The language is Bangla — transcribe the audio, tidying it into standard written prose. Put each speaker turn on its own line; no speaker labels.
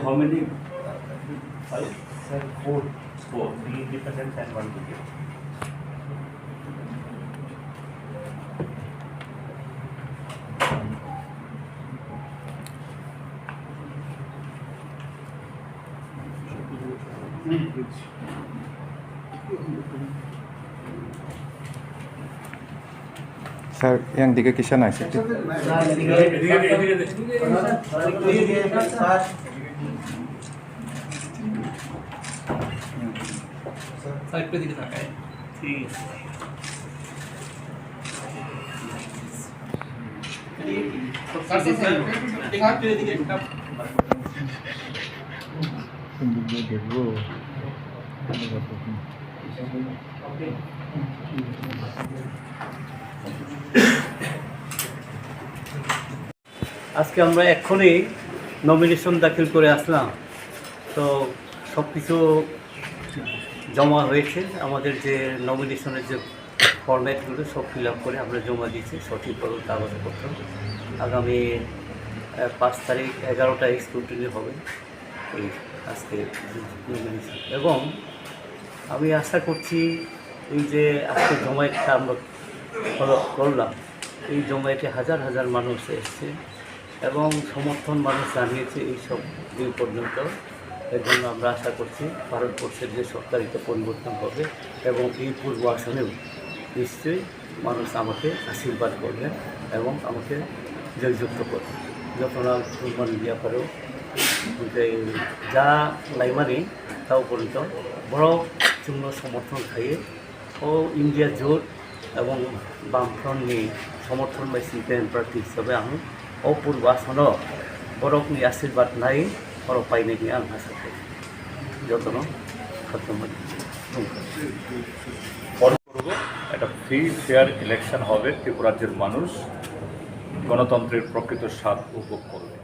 How many? 5?
Sir, 4.
4. 3 independent and 1 wicket.
Sir, yang diga kisah na sir.
Side पे दिखा है
ठीक
আজকে আমরা এক্ষুনি নমিনেশন দাখিল করে আসলাম। তো সব কিছু জমা হয়েছে, আমাদের যে নমিনেশনের যে ফরম্যাটগুলো সব ফিল আপ করে আমরা জমা দিয়েছি সঠিকভাবে কাগজপত্র। আগামী 5 তারিখ 11টায় স্ক্রুটিনি হবে এই আজকে নমিনেশন। এবং আমি আশা করছি এই যে আজকে জমায়েতটা আমরা করলাম, এই জমায়েতে হাজার হাজার মানুষ এসছে এবং সমর্থন মানুষ জানিয়েছে এইসব দিন পর্যন্ত। এর জন্য আমরা আশা করছি ভারতবর্ষের যে সরকারিত পরিবর্তন হবে এবং এই পূর্ব আসনেও নিশ্চয়ই মানুষ আমাকে আশীর্বাদ করবেন এবং আমাকে জয়যুক্ত করবেন। যখন কুরবান দিয়া পারেও যা লাইমানি তাও পর্যন্ত বড় চূর্ণ সমর্থন খাইয়ে ও ইন্ডিয়া জোট এবং বামফ্রন্ট নিয়ে সমর্থন বা সিপিএম প্রার্থী হিসাবে আমি অপূর্ব আসন বরফনি আশীর্বাদ নাই বড় পাই নাকি আমি আশা করি যত্ন খতম
করব। একটা ফ্রি ফেয়ার ইলেকশন হবে, ত্রিপুরাজ্যের মানুষ গণতন্ত্রের প্রকৃত স্বাদ উপভোগ করবে।